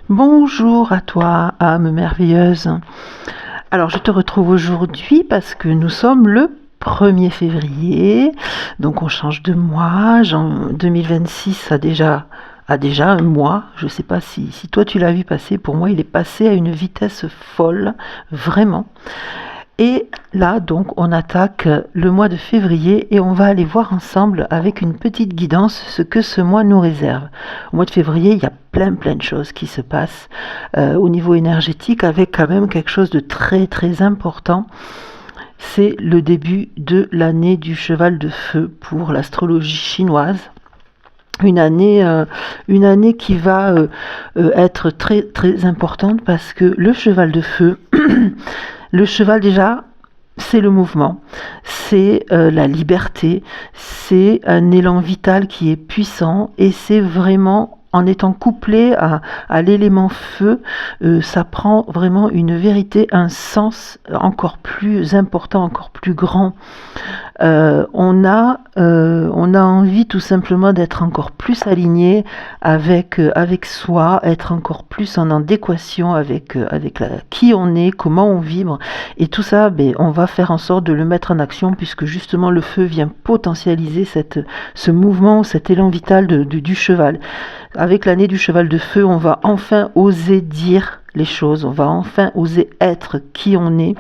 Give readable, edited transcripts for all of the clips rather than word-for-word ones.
Bonjour à toi, âme merveilleuse. Alors, je te retrouve aujourd'hui parce que nous sommes le 1er février, donc on change de mois. 2026 a déjà un mois. Je ne sais pas si toi tu l'as vu passer. Pour moi, il est passé à une vitesse folle, vraiment. Et là, donc, on attaque le mois de février et on va aller voir ensemble avec une petite guidance ce que ce mois nous réserve. Au mois de février, il y a plein de choses qui se passent au niveau énergétique, avec quand même quelque chose de très important. C'est le début de l'année du cheval de feu pour l'astrologie chinoise. Une année qui va être très importante parce que le cheval de feu, le cheval déjà, c'est le mouvement, c'est la liberté, c'est un élan vital qui est puissant et c'est vraiment en étant couplé à l'élément feu, ça prend vraiment une vérité, un sens encore plus important, encore plus grand. On a envie tout simplement d'être encore plus aligné avec soi, être encore plus en adéquation avec qui on est, comment on vibre, et tout ça, on va faire en sorte de le mettre en action puisque justement le feu vient potentialiser ce mouvement, cet élan vital du cheval. Avec l'année du cheval de feu, on va enfin oser dire les choses, on va enfin oser être qui on est.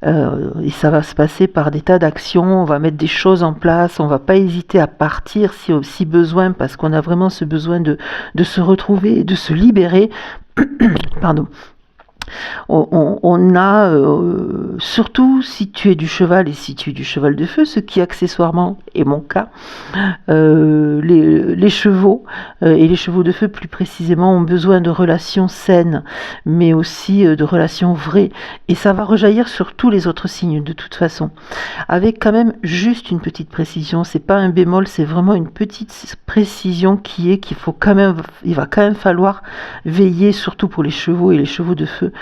Et ça va se passer par des tas d'actions, on va mettre des choses en place, on va pas hésiter à partir si besoin, parce qu'on a vraiment ce besoin de se retrouver, de se libérer. Pardon. On a, surtout si tu es du cheval et si tu es du cheval de feu, ce qui accessoirement est mon cas, les chevaux et les chevaux de feu plus précisément ont besoin de relations saines, mais aussi de relations vraies, et ça va rejaillir sur tous les autres signes de toute façon, avec quand même juste une petite précision. C'est pas un bémol, c'est vraiment une petite précision qu'il va quand même falloir veiller, surtout pour les chevaux et les chevaux de feu,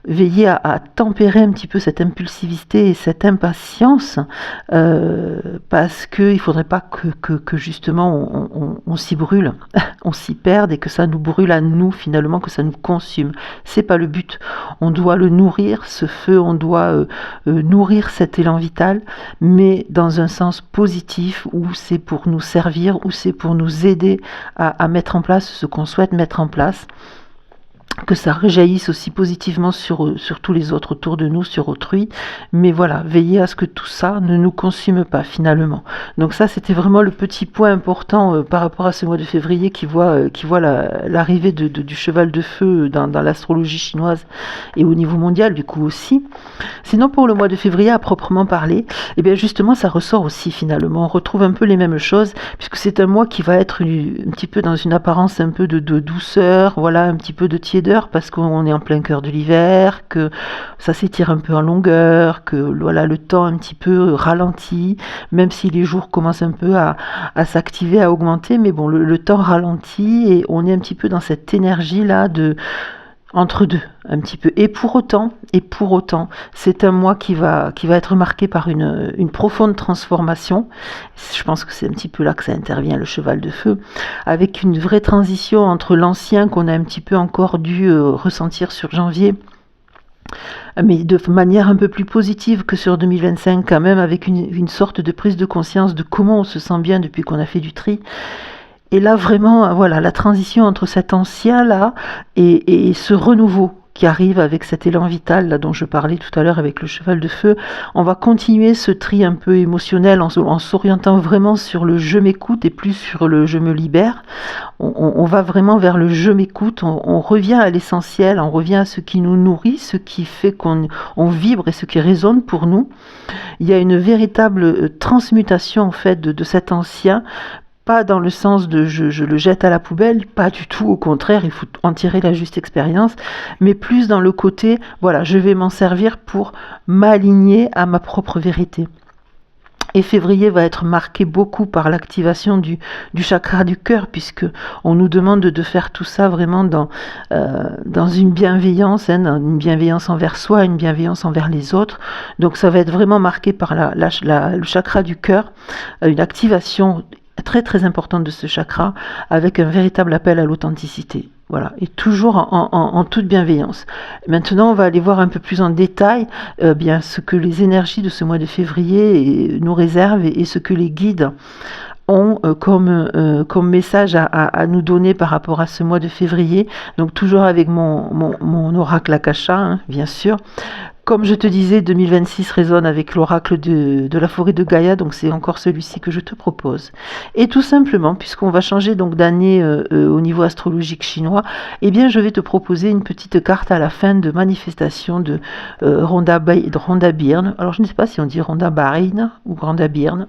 veiller à tempérer un petit peu cette impulsivité et cette impatience, parce qu'il ne faudrait pas que justement on s'y brûle, on s'y perde et que ça nous brûle à nous finalement, que ça nous consume. C'est pas le but. On doit le nourrir, ce feu, on doit nourrir cet élan vital, mais dans un sens positif, où c'est pour nous servir, où c'est pour nous aider à mettre en place ce qu'on souhaite mettre en place, que ça rejaillisse aussi positivement sur tous les autres autour de nous, sur autrui, mais voilà, veiller à ce que tout ça ne nous consume pas finalement. Donc ça, c'était vraiment le petit point important par rapport à ce mois de février qui voit l'arrivée du cheval de feu dans l'astrologie chinoise et au niveau mondial du coup aussi. Sinon, pour le mois de février à proprement parler, et bien justement ça ressort aussi finalement, on retrouve un peu les mêmes choses, puisque c'est un mois qui va être un petit peu dans une apparence un peu de douceur, voilà, un petit peu de tiédeur, parce qu'on est en plein cœur de l'hiver, que ça s'étire un peu en longueur, que voilà, le temps un petit peu ralentit, même si les jours commencent un peu à s'activer, à augmenter, mais bon, le temps ralentit et on est un petit peu dans cette énergie là entre deux, un petit peu. Et pour autant, c'est un mois qui va être marqué par une profonde transformation. Je pense que c'est un petit peu là que ça intervient, le cheval de feu, avec une vraie transition entre l'ancien qu'on a un petit peu encore dû ressentir sur janvier, mais de manière un peu plus positive que sur 2025 quand même, avec une sorte de prise de conscience de comment on se sent bien depuis qu'on a fait du tri. Et là, vraiment, voilà, la transition entre cet ancien-là et ce renouveau qui arrive avec cet élan vital là, dont je parlais tout à l'heure avec le cheval de feu. On va continuer ce tri un peu émotionnel en s'orientant vraiment sur le je m'écoute et plus sur le je me libère. On va vraiment vers le je m'écoute, on revient à l'essentiel, on revient à ce qui nous nourrit, ce qui fait qu'on vibre et ce qui résonne pour nous. Il y a une véritable transmutation en fait de cet ancien, pas dans le sens de je le jette à la poubelle, pas du tout, au contraire, il faut en tirer la juste expérience, mais plus dans le côté, voilà, je vais m'en servir pour m'aligner à ma propre vérité. Et février va être marqué beaucoup par l'activation du chakra du cœur, puisque on nous demande de faire tout ça vraiment dans une bienveillance, une bienveillance envers soi, une bienveillance envers les autres. Donc ça va être vraiment marqué par le chakra du cœur, une activation très très importante de ce chakra, avec un véritable appel à l'authenticité. Voilà, et toujours en toute bienveillance. Maintenant, on va aller voir un peu plus en détail bien ce que les énergies de ce mois de février nous réservent et ce que les guides ont comme message à nous donner par rapport à ce mois de février. Donc toujours avec mon oracle Akasha, hein, bien sûr. Comme je te disais, 2026 résonne avec l'oracle de la forêt de Gaïa, donc c'est encore celui-ci que je te propose. Et tout simplement, puisqu'on va changer donc d'année au niveau astrologique chinois, eh bien je vais te proposer une petite carte à la fin de manifestation de Rhonda Byrne. Alors je ne sais pas si on dit Rhonda Byrne ou Rhonda Byrne.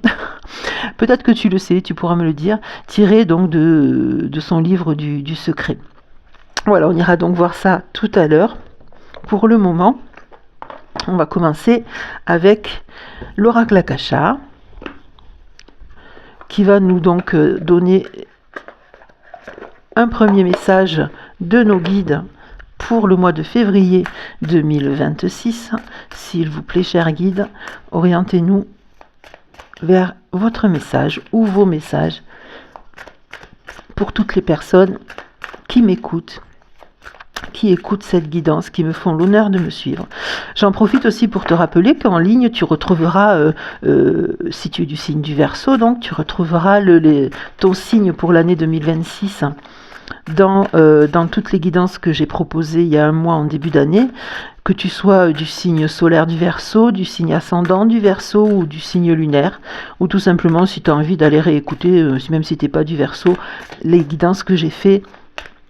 Peut-être que tu le sais, tu pourras me le dire, tiré donc de son livre du secret. Voilà, on ira donc voir ça tout à l'heure. Pour le moment, on va commencer avec l'oracle Akasha qui va nous donc donner un premier message de nos guides pour le mois de février 2026. S'il vous plaît, chers guides, orientez-nous vers votre message ou vos messages pour toutes les personnes qui m'écoutent, qui écoutent cette guidance, qui me font l'honneur de me suivre. J'en profite aussi pour te rappeler qu'en ligne, tu retrouveras, si tu es du signe du Verseau, donc tu retrouveras ton signe pour l'année 2026 dans toutes les guidances que j'ai proposées il y a un mois en début d'année, que tu sois du signe solaire du Verseau, du signe ascendant du Verseau ou du signe lunaire, ou tout simplement si tu as envie d'aller réécouter, même si tu n'es pas du Verseau, les guidances que j'ai fait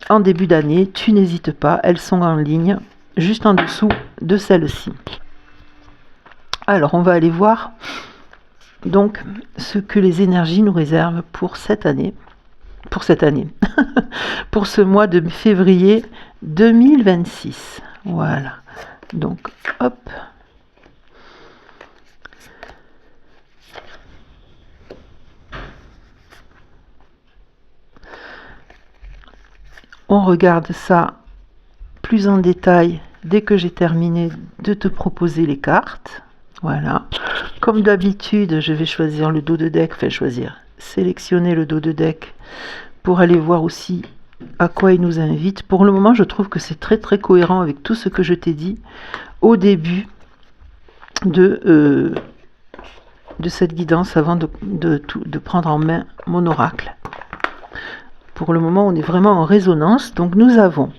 en début d'année, tu n'hésites pas, elles sont en ligne, juste en dessous de celle-ci. Alors, on va aller voir donc ce que les énergies nous réservent pour cette année, pour ce mois de février 2026. Voilà, donc hop. On regarde ça plus en détail dès que j'ai terminé de te proposer les cartes. Voilà. Comme d'habitude, je vais choisir le dos de deck, sélectionner le dos de deck pour aller voir aussi à quoi il nous invite. Pour le moment, je trouve que c'est très très cohérent avec tout ce que je t'ai dit au début de cette guidance avant de prendre en main mon oracle. Pour le moment, on est vraiment en résonance. Donc, nous avons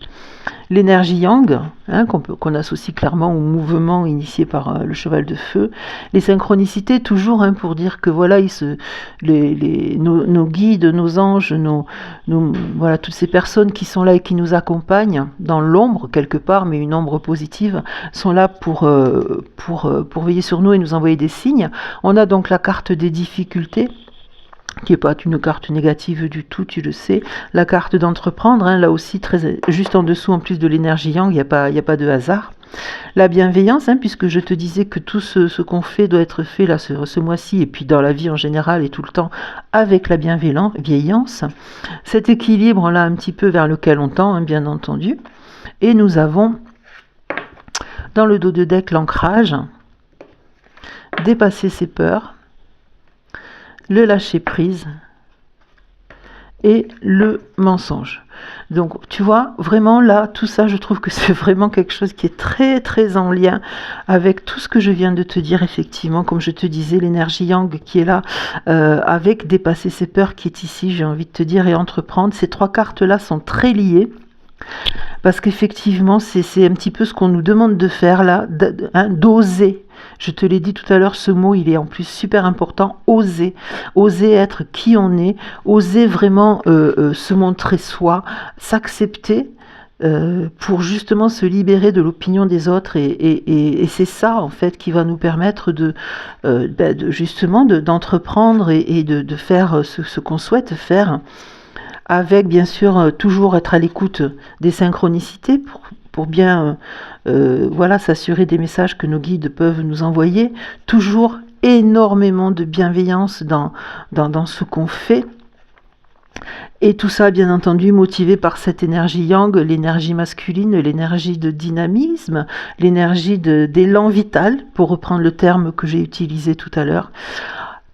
l'énergie yang, hein, qu'on associe clairement au mouvement initié par le cheval de feu. Les synchronicités, toujours, hein, pour dire que voilà, nos guides, nos anges, voilà, toutes ces personnes qui sont là et qui nous accompagnent dans l'ombre, quelque part, mais une ombre positive, sont là pour veiller sur nous et nous envoyer des signes. On a donc la carte des difficultés, qui n'est pas une carte négative du tout, tu le sais. La carte d'entreprendre, hein, là aussi, juste en dessous, en plus de l'énergie yang, il n'y a pas de hasard. La bienveillance, hein, puisque je te disais que tout ce qu'on fait doit être fait là, ce mois-ci, et puis dans la vie en général et tout le temps, avec la bienveillance. Cet équilibre-là, un petit peu vers lequel on tend, hein, bien entendu. Et nous avons, dans le dos de deck, l'ancrage, dépasser ses peurs, le lâcher prise et le mensonge. Donc tu vois, vraiment là, tout ça, je trouve que c'est vraiment quelque chose qui est très très en lien avec tout ce que je viens de te dire, effectivement, comme je te disais, l'énergie yang qui est là, avec dépasser ses peurs qui est ici, j'ai envie de te dire, et entreprendre. Ces trois cartes-là sont très liées. Parce qu'effectivement, c'est un petit peu ce qu'on nous demande de faire là, d'oser. Je te l'ai dit tout à l'heure, ce mot, il est en plus super important, oser. Oser être qui on est, oser vraiment se montrer soi, s'accepter pour justement se libérer de l'opinion des autres. Et c'est ça, en fait, qui va nous permettre justement d'entreprendre et de faire ce qu'on souhaite faire. Avec bien sûr toujours être à l'écoute des synchronicités pour bien voilà, s'assurer des messages que nos guides peuvent nous envoyer. Toujours énormément de bienveillance dans ce qu'on fait. Et tout ça, bien entendu, motivé par cette énergie yang, l'énergie masculine, l'énergie de dynamisme, l'énergie d'élan vital, pour reprendre le terme que j'ai utilisé tout à l'heure.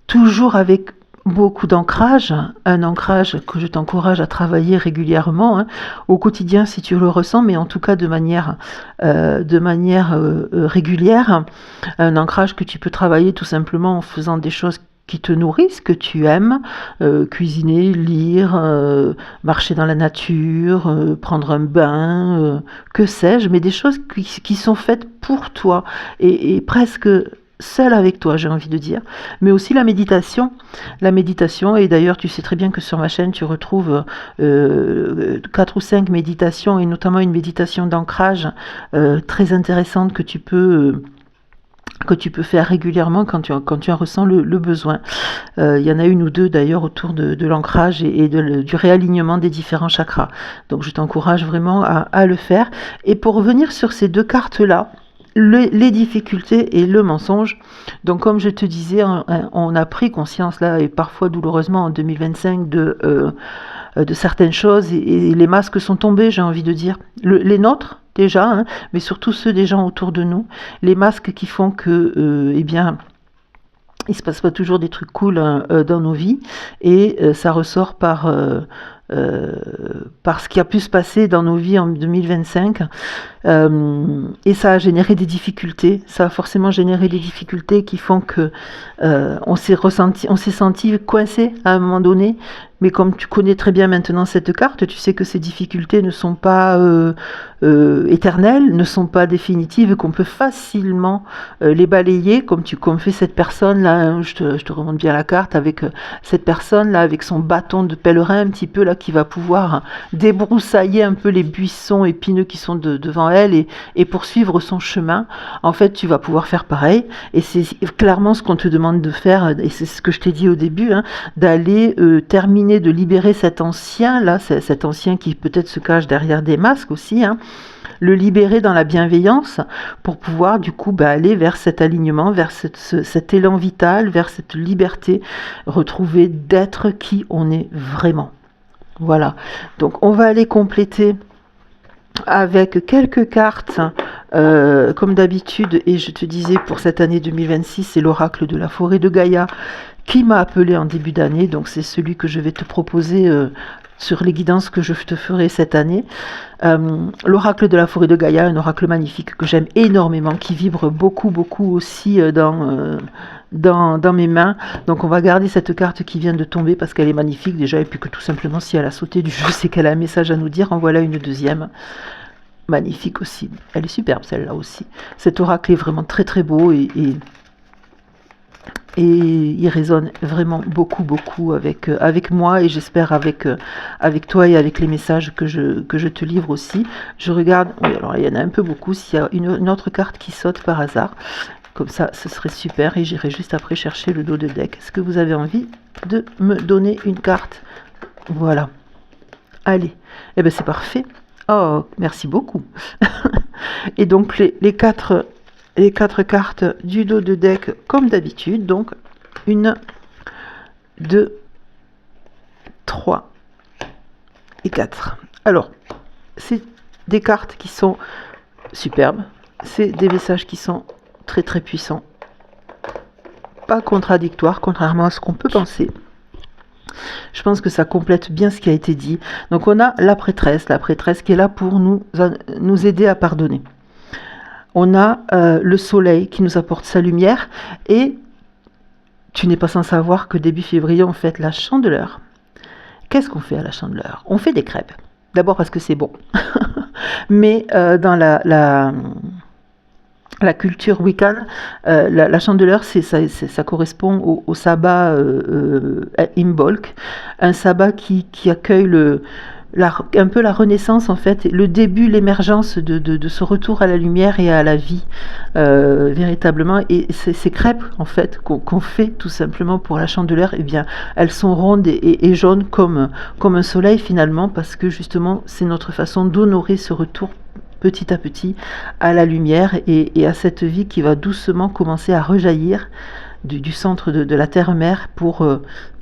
Toujours avec beaucoup d'ancrage, un ancrage que je t'encourage à travailler régulièrement, hein, au quotidien si tu le ressens, mais en tout cas de manière régulière, un ancrage que tu peux travailler tout simplement en faisant des choses qui te nourrissent, que tu aimes, cuisiner, lire, marcher dans la nature, prendre un bain, que sais-je, mais des choses qui sont faites pour toi et presque seul avec toi, j'ai envie de dire, mais aussi la méditation. La méditation, et d'ailleurs tu sais très bien que sur ma chaîne tu retrouves 4 ou 5 méditations, et notamment une méditation d'ancrage très intéressante que tu peux faire régulièrement quand tu en ressens le besoin. Il y en a une ou deux d'ailleurs autour de l'ancrage et du réalignement des différents chakras. Donc je t'encourage vraiment à le faire. Et pour revenir sur ces 2 cartes-là, les difficultés et le mensonge. Donc comme je te disais, on a pris conscience là, et parfois douloureusement en 2025, de certaines choses, et les masques sont tombés, j'ai envie de dire. Les nôtres déjà, hein, mais surtout ceux des gens autour de nous. Les masques qui font que, eh bien, il se passe pas toujours des trucs cool dans nos vies, et ça ressort par ce qui a pu se passer dans nos vies en 2025, et ça a généré des difficultés. Ça a forcément généré des difficultés qui font que on s'est senti coincé à un moment donné. Mais comme tu connais très bien maintenant cette carte, tu sais que ces difficultés ne sont pas éternelles, ne sont pas définitives, qu'on peut facilement les balayer, comme fait cette personne-là, hein, je te remonte bien la carte, avec cette personne-là, avec son bâton de pèlerin un petit peu, là, qui va pouvoir débroussailler un peu les buissons épineux qui sont devant elle, et poursuivre son chemin. En fait, tu vas pouvoir faire pareil, et c'est clairement ce qu'on te demande de faire, et c'est ce que je t'ai dit au début, hein, d'aller terminer de libérer cet ancien là, cet ancien qui peut-être se cache derrière des masques aussi, hein, le libérer dans la bienveillance pour pouvoir du coup aller vers cet alignement, vers cet élan vital, vers cette liberté, retrouver d'être qui on est vraiment. Voilà, donc on va aller compléter avec quelques cartes, comme d'habitude, et je te disais pour cette année 2026, c'est l'oracle de la forêt de Gaïa qui m'a appelé en début d'année, donc c'est celui que je vais te proposer sur les guidances que je te ferai cette année. L'oracle de la forêt de Gaïa, un oracle magnifique que j'aime énormément, qui vibre beaucoup aussi dans mes mains. Donc on va garder cette carte qui vient de tomber parce qu'elle est magnifique déjà, et puis que tout simplement si elle a sauté du jeu, c'est qu'elle a un message à nous dire. En voilà une deuxième. Magnifique aussi. Elle est superbe celle-là aussi. Cet oracle est vraiment très très beau, et il résonne vraiment beaucoup avec moi, et j'espère avec toi et avec les messages que je te livre aussi. Je regarde, oui, alors il y en a un peu beaucoup, s'il y a une autre carte qui saute par hasard, comme ça ce serait super, et j'irai juste après chercher le dos de deck. Est-ce que vous avez envie de me donner une carte? Voilà. Allez, eh bien c'est parfait. Oh, merci beaucoup. Et donc les quatre cartes du dos de deck comme d'habitude. Donc 1, 2, 3 et 4. Alors, c'est des cartes qui sont superbes. C'est des messages qui sont très très puissants. Pas contradictoires, contrairement à ce qu'on peut penser. Je pense que ça complète bien ce qui a été dit. Donc on a la prêtresse qui est là pour nous aider à pardonner. On a le soleil qui nous apporte sa lumière, et tu n'es pas sans savoir que début février on fête la Chandeleur. Qu'est-ce qu'on fait à la Chandeleur? On fait des crêpes. D'abord parce que c'est bon. Mais dans la culture wiccan, la Chandeleur, ça correspond au sabbat Imbolc, un sabbat qui accueille un peu la renaissance en fait, le début, l'émergence de ce retour à la lumière et à la vie véritablement. Et ces crêpes en fait qu'on fait tout simplement pour la Chandeleur, eh bien elles sont rondes et jaunes comme un soleil finalement, parce que justement c'est notre façon d'honorer ce retour petit à petit à la lumière et à cette vie qui va doucement commencer à rejaillir du centre de la terre-mère pour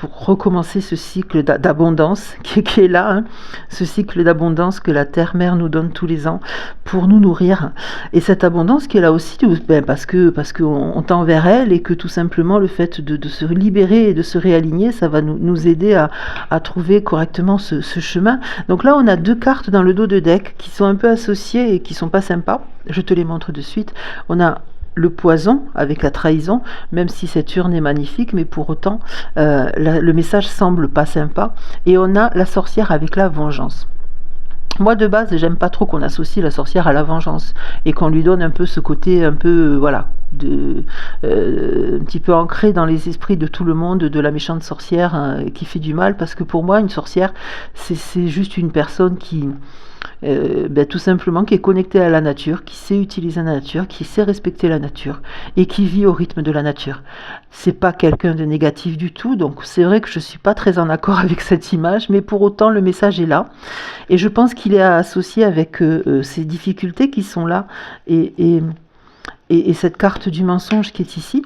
recommencer ce cycle d'abondance qui est là, hein, ce cycle d'abondance que la terre-mère nous donne tous les ans pour nous nourrir. Et cette abondance qui est là aussi parce qu'on tend vers elle et que tout simplement le fait de se libérer et de se réaligner, ça va nous aider à trouver correctement ce chemin. Donc là, on a 2 cartes dans le dos de deck qui sont un peu associées et qui sont pas sympas. Je te les montre de suite. On a le poison avec la trahison, même si cette urne est magnifique, mais pour autant, le message semble pas sympa. Et on a la sorcière avec la vengeance. Moi, de base, j'aime pas trop qu'on associe la sorcière à la vengeance et qu'on lui donne un peu ce côté un peu, voilà, un petit peu ancré dans les esprits de tout le monde, de la méchante sorcière qui fait du mal, parce que pour moi, une sorcière, c'est juste une personne qui... tout simplement qui est connectée à la nature, qui sait utiliser la nature, qui sait respecter la nature et qui vit au rythme de la nature. C'est pas quelqu'un de négatif du tout, donc c'est vrai que je suis pas très en accord avec cette image, mais pour autant le message est là et je pense qu'il est associé avec ces difficultés qui sont là et cette carte du mensonge qui est ici.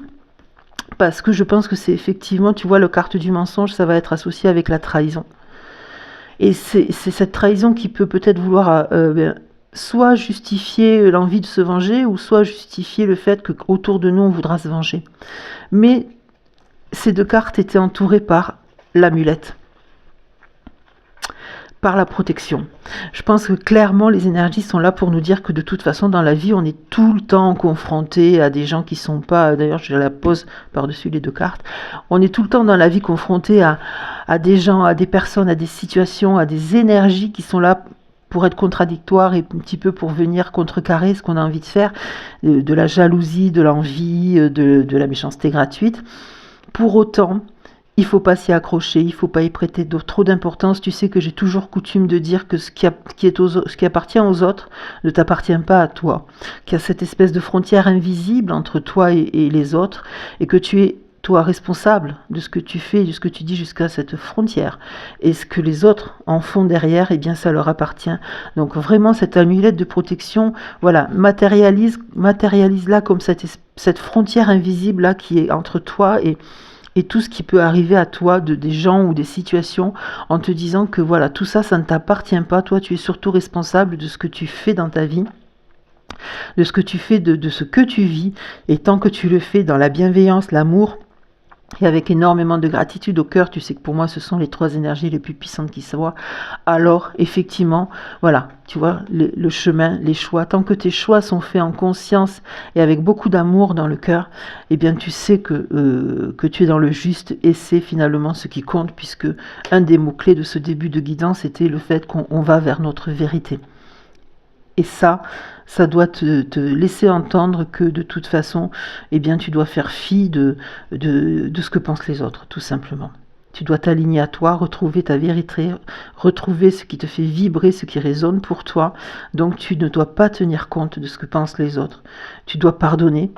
Parce que je pense que c'est effectivement, tu vois, la carte du mensonge, ça va être associé avec la trahison. Et c'est cette trahison qui peut peut-être vouloir soit justifier l'envie de se venger, ou soit justifier le fait qu'autour de nous, on voudra se venger. Mais ces 2 cartes étaient entourées par l'amulette, par la protection. Je pense que clairement, les énergies sont là pour nous dire que de toute façon, dans la vie, on est tout le temps confronté à des gens qui sont pas... D'ailleurs, je la pose par-dessus les 2 cartes. On est tout le temps dans la vie confronté à des gens, à des personnes, à des situations, à des énergies qui sont là pour être contradictoires et un petit peu pour venir contrecarrer ce qu'on a envie de faire, de la jalousie, de l'envie, de la méchanceté gratuite. Pour autant... il ne faut pas s'y accrocher, il ne faut pas y prêter trop d'importance. Tu sais que j'ai toujours coutume de dire que ce qui appartient aux autres ne t'appartient pas à toi. Qu'il y a cette espèce de frontière invisible entre toi et les autres, et que tu es, toi, responsable de ce que tu fais, de ce que tu dis jusqu'à cette frontière. Et ce que les autres en font derrière, eh bien, ça leur appartient. Donc vraiment, cette amulette de protection, voilà, matérialise-la comme cette frontière invisible là qui est entre toi et tout ce qui peut arriver à toi, des gens ou des situations, en te disant que voilà, tout ça, ça ne t'appartient pas. Toi, tu es surtout responsable de ce que tu fais dans ta vie, de ce que tu fais, de ce que tu vis. Et tant que tu le fais dans la bienveillance, l'amour, et avec énormément de gratitude au cœur, tu sais que pour moi, ce sont les 3 énergies les plus puissantes qui soient. Alors, effectivement, voilà, tu vois, le chemin, les choix, tant que tes choix sont faits en conscience et avec beaucoup d'amour dans le cœur, eh bien, tu sais que tu es dans le juste et c'est finalement ce qui compte, puisque un des mots-clés de ce début de guidance était le fait qu'on va vers notre vérité. Et ça doit te laisser entendre que de toute façon, eh bien, tu dois faire fi de ce que pensent les autres, tout simplement. Tu dois t'aligner à toi, retrouver ta vérité, retrouver ce qui te fait vibrer, ce qui résonne pour toi. Donc tu ne dois pas tenir compte de ce que pensent les autres. Tu dois pardonner,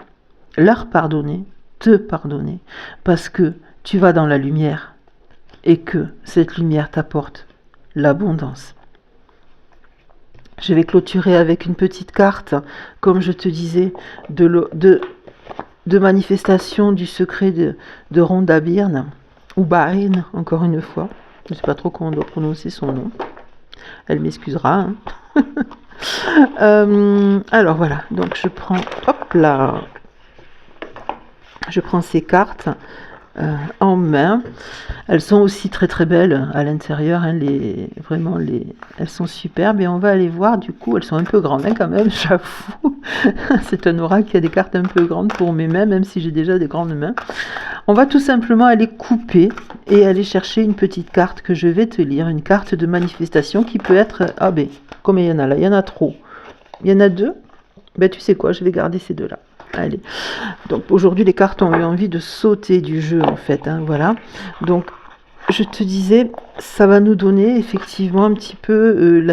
leur pardonner, te pardonner, parce que tu vas dans la lumière et que cette lumière t'apporte l'abondance. Je vais clôturer avec une petite carte, comme je te disais, de manifestation du secret de Rhonda Byrne, ou Byrne, encore une fois. Je ne sais pas trop comment on doit prononcer son nom. Elle m'excusera. Hein. Alors voilà, donc je prends, hop là, je prends ces cartes en main. Elles sont aussi très très belles à l'intérieur, hein, elles sont superbes et on va aller voir, du coup elles sont un peu grandes hein, quand même, j'avoue. C'est un oracle qui a des cartes un peu grandes pour mes mains, même si j'ai déjà des grandes mains. On va tout simplement aller couper et aller chercher une petite carte que je vais te lire, une carte de manifestation qui peut être, combien il y en a là? Il y en a trop. Il y en a 2. Tu sais quoi, je vais garder ces 2 là. Allez, donc aujourd'hui les cartes ont eu envie de sauter du jeu en fait, hein, voilà. Donc je te disais, ça va nous donner effectivement un petit peu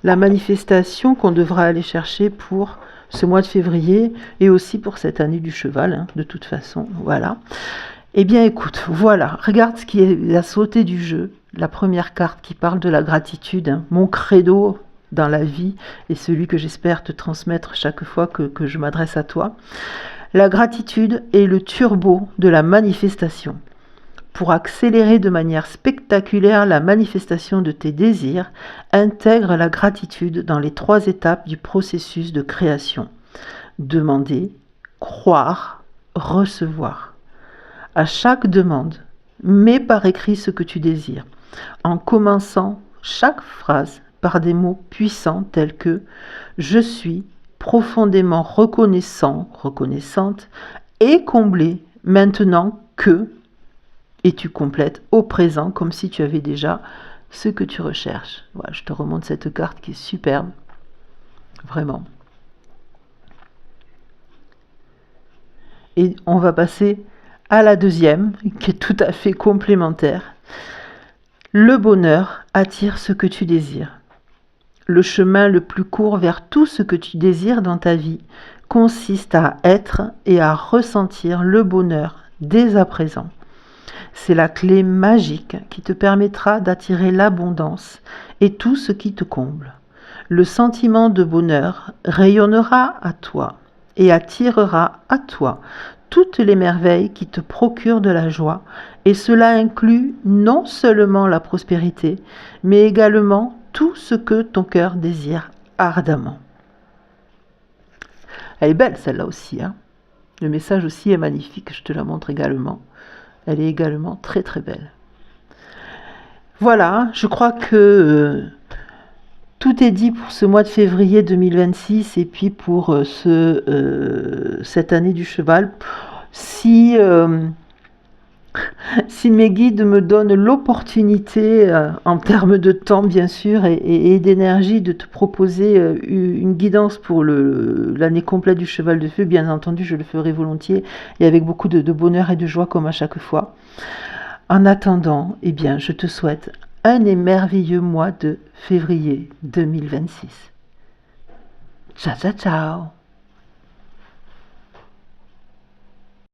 la manifestation qu'on devra aller chercher pour ce mois de février et aussi pour cette année du cheval, hein, de toute façon, voilà. Eh bien écoute, voilà, regarde ce qui est à sauter du jeu. La première carte qui parle de la gratitude, hein, mon credo dans la vie et celui que j'espère te transmettre chaque fois que je m'adresse à toi. La gratitude est le turbo de la manifestation. Pour accélérer de manière spectaculaire la manifestation de tes désirs, intègre la gratitude dans les 3 étapes du processus de création. Demander, croire, recevoir. À chaque demande, mets par écrit ce que tu désires, en commençant chaque phrase par des mots puissants tels que « Je suis profondément reconnaissant, reconnaissante et comblé maintenant que… » et tu complètes au présent comme si tu avais déjà ce que tu recherches. Voilà, je te remonte cette carte qui est superbe, vraiment. Et on va passer à la deuxième, qui est tout à fait complémentaire. Le bonheur attire ce que tu désires. Le chemin le plus court vers tout ce que tu désires dans ta vie consiste à être et à ressentir le bonheur dès à présent. C'est la clé magique qui te permettra d'attirer l'abondance et tout ce qui te comble. Le sentiment de bonheur rayonnera à toi et attirera à toi toutes les merveilles qui te procurent de la joie, et cela inclut non seulement la prospérité, mais également tout ce que ton cœur désire ardemment. Elle est belle celle-là aussi, hein. Le message aussi est magnifique, je te la montre également. Elle est également très très belle. Voilà, je crois que tout est dit pour ce mois de février 2026 et puis pour cette année du cheval. Si mes guides me donnent l'opportunité, en termes de temps bien sûr et d'énergie, de te proposer une guidance pour l'année complète du cheval de feu, bien entendu je le ferai volontiers et avec beaucoup de bonheur et de joie comme à chaque fois. En attendant, eh bien, je te souhaite un merveilleux mois de février 2026. Ciao, ciao, ciao!